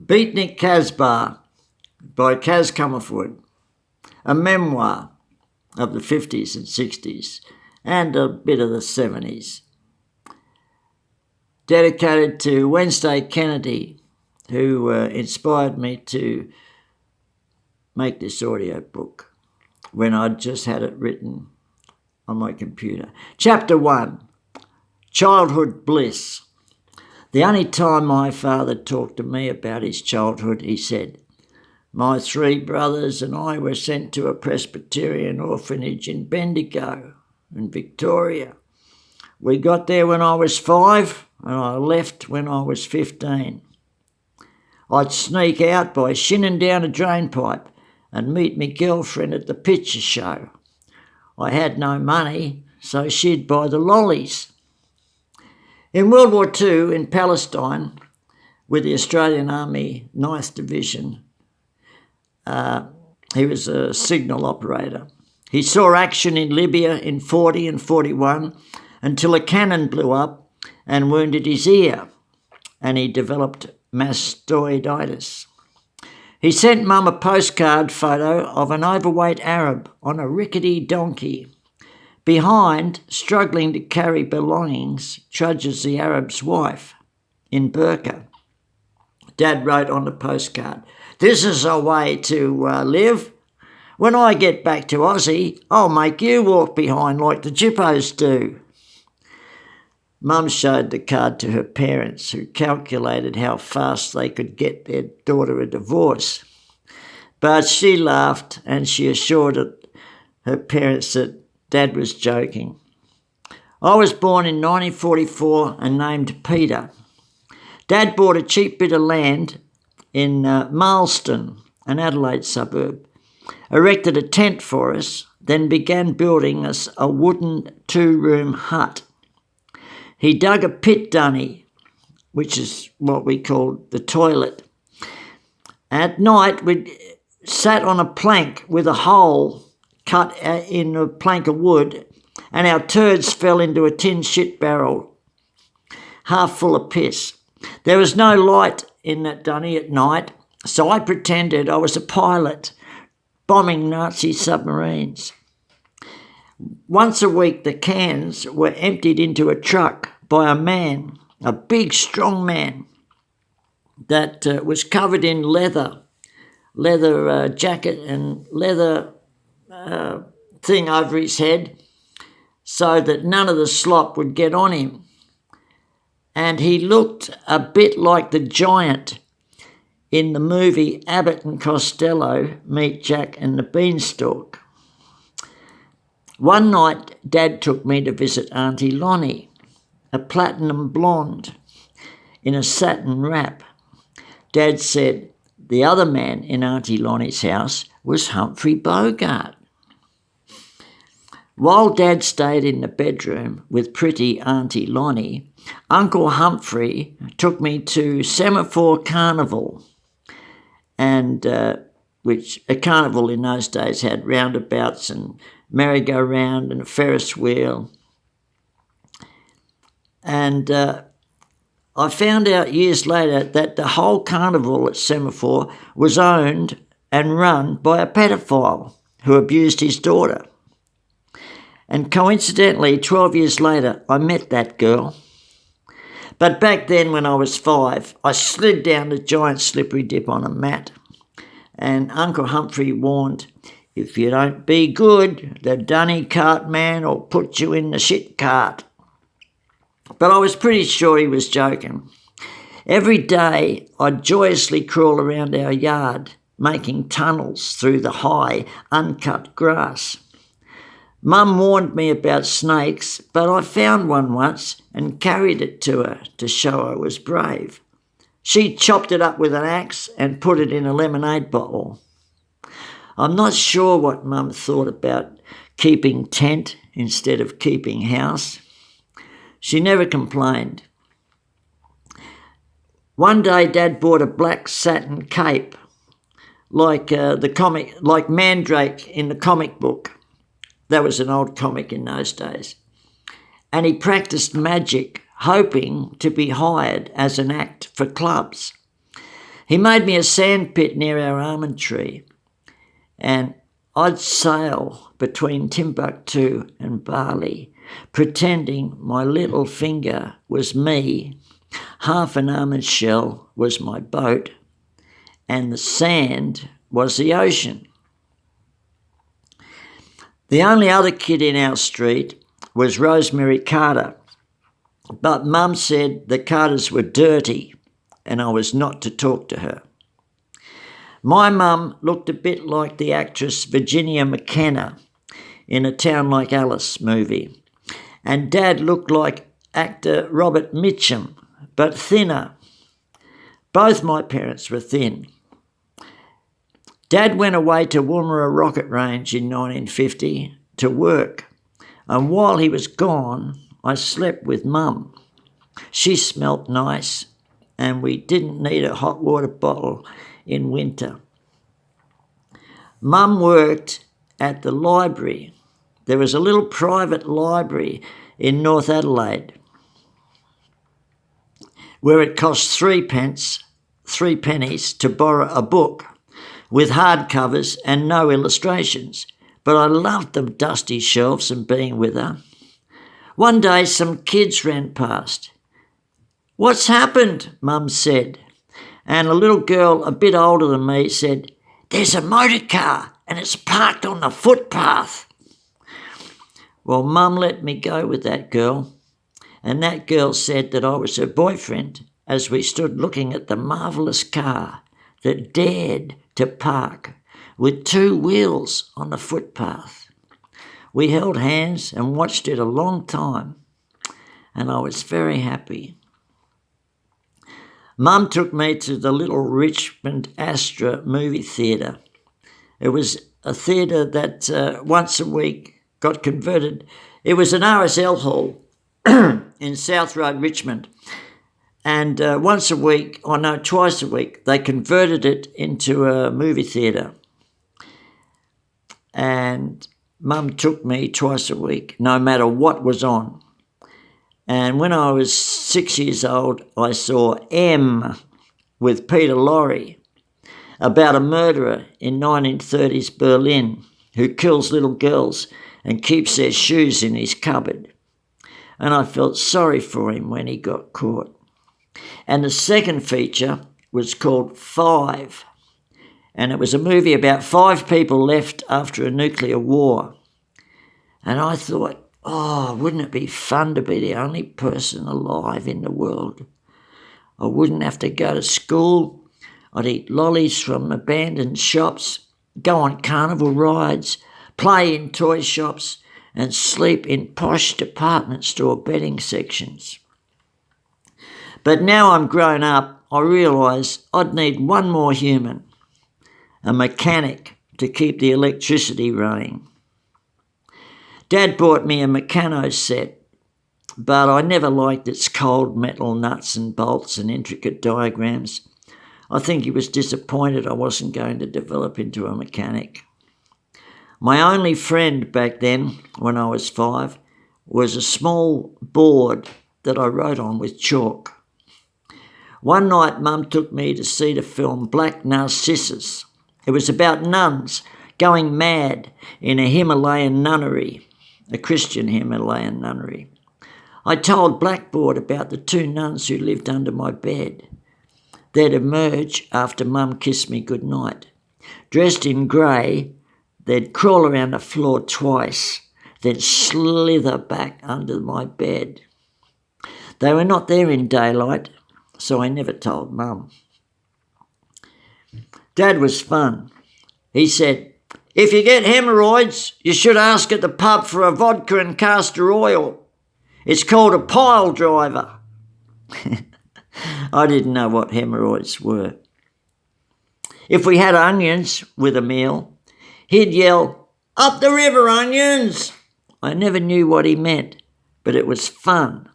Beatnik Casbah by Kaz Comerford, a memoir of the 50s and 60s and a bit of the 70s. Dedicated to Wednesday Kennedy, who inspired me to make this audiobook when I'd just had it written on my computer. Chapter 1, Childhood Bliss. The only time my father talked to me about his childhood, he said, "My 3 brothers and I were sent to a Presbyterian orphanage in Bendigo in Victoria. We got there when I was 5 and I left when I was 15. I'd sneak out by shinning down a drain pipe and meet me girlfriend at the picture show. I had no money, so she'd buy the lollies." In World War II in Palestine, with the Australian Army 9th Division, he was a signal operator. He saw action in Libya in 40 and 41 until a cannon blew up and wounded his ear, and he developed mastoiditis. He sent Mum a postcard photo of an overweight Arab on a rickety donkey. Behind, struggling to carry belongings, trudges the Arab's wife in burqa. Dad wrote on the postcard, "This is a way to live. When I get back to Aussie, I'll make you walk behind like the Jippos do." Mum showed the card to her parents, who calculated how fast they could get their daughter a divorce. But she laughed and she assured her parents that Dad was joking. I was born in 1944 and named Peter. Dad bought a cheap bit of land in Marston, an Adelaide suburb, erected a tent for us, then began building us a wooden 2-room hut. He dug a pit dunny, which is what we called the toilet. At night, we sat on a plank with a hole cut in a plank of wood, and our turds fell into a tin shit barrel, half full of piss. There was no light in that dunny at night, so I pretended I was a pilot bombing Nazi submarines. Once a week, the cans were emptied into a truck by a man, a big, strong man, that was covered in leather jacket and leather thing over his head so that none of the slop would get on him. And he looked a bit like the giant in the movie Abbott and Costello Meet Jack and the Beanstalk. One night, Dad took me to visit Auntie Lonnie, a platinum blonde in a satin wrap. Dad said the other man in Auntie Lonnie's house was Humphrey Bogart. While Dad stayed in the bedroom with pretty Auntie Lonnie, Uncle Humphrey took me to Semaphore Carnival, and which a carnival in those days had roundabouts and merry-go-round and a Ferris wheel. And I found out years later that the whole carnival at Semaphore was owned and run by a pedophile who abused his daughter. And coincidentally, 12 years later, I met that girl. But back then, when I was 5, I slid down the giant slippery dip on a mat. And Uncle Humphrey warned, "If you don't be good, the dunny cart man will put you in the shit cart." But I was pretty sure he was joking. Every day, I'd joyously crawl around our yard, making tunnels through the high, uncut grass. Mum warned me about snakes, but I found one once and carried it to her to show I was brave. She chopped it up with an axe and put it in a lemonade bottle. I'm not sure what Mum thought about keeping tent instead of keeping house. She never complained. One day, Dad bought a black satin cape, like Mandrake in the comic book. That was an old comic in those days. And he practiced magic, hoping to be hired as an act for clubs. He made me a sand pit near our almond tree, and I'd sail between Timbuktu and Bali, pretending my little finger was me, half an almond shell was my boat, and the sand was the ocean. The only other kid in our street was Rosemary Carter, but Mum said the Carters were dirty and I was not to talk to her. My mum looked a bit like the actress Virginia McKenna in A Town Like Alice movie, and Dad looked like actor Robert Mitchum, but thinner. Both my parents were thin. Dad went away to Woomera Rocket Range in 1950 to work, and while he was gone, I slept with Mum. She smelt nice, and we didn't need a hot water bottle in winter. Mum worked at the library. There was a little private library in North Adelaide where it cost 3 pennies to borrow a book with hardcovers and no illustrations. But I loved the dusty shelves and being with her. One day some kids ran past. "What's happened?" Mum said. And a little girl a bit older than me said, "There's a motor car and it's parked on the footpath." Well, Mum let me go with that girl, and that girl said that I was her boyfriend as we stood looking at the marvellous car that dared to park with 2 wheels on the footpath. We held hands and watched it a long time, and I was very happy. Mum took me to the little Richmond Astra movie theatre. It was a theatre that once a week got converted. It was an RSL hall in South Road, Richmond. And twice a week, they converted it into a movie theatre. And Mum took me twice a week, no matter what was on. And when I was 6 years old, I saw M with Peter Lorre about a murderer in 1930s Berlin who kills little girls and keeps their shoes in his cupboard. And I felt sorry for him when he got caught. And the second feature was called 5. And it was a movie about 5 people left after a nuclear war. And I thought, wouldn't it be fun to be the only person alive in the world? I wouldn't have to go to school. I'd eat lollies from abandoned shops, go on carnival rides, play in toy shops, and sleep in posh department store bedding sections. But now I'm grown up, I realise I'd need one more human, a mechanic to keep the electricity running. Dad bought me a Meccano set, but I never liked its cold metal nuts and bolts and intricate diagrams. I think he was disappointed I wasn't going to develop into a mechanic. My only friend back then, when I was 5, was a small board that I wrote on with chalk. One night Mum took me to see the film Black Narcissus. It was about nuns going mad in a Himalayan nunnery, a Christian Himalayan nunnery. I told Blackboard about the 2 nuns who lived under my bed. They'd emerge after Mum kissed me goodnight. Dressed in grey, they'd crawl around the floor twice, then slither back under my bed. They were not there in daylight, so I never told Mum. Dad was fun. He said, "If you get hemorrhoids, you should ask at the pub for a vodka and castor oil. It's called a pile driver." I didn't know what hemorrhoids were. If we had onions with a meal, he'd yell, "Up the river, onions!" I never knew what he meant, but it was fun.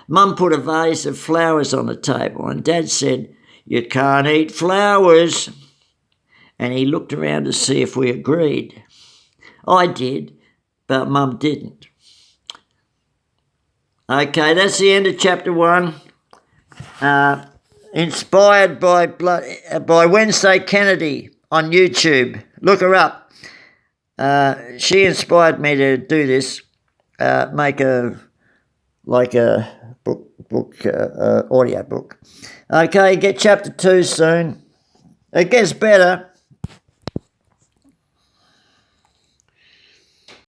Mum put a vase of flowers on the table and Dad said, "You can't eat flowers." And he looked around to see if we agreed. I did, but Mum didn't. Okay, that's the end of chapter 1. inspired by Wednesday Kennedy on YouTube. Look her up. She inspired me to do this. Make a audio book. Okay, get chapter 2 soon. It gets better.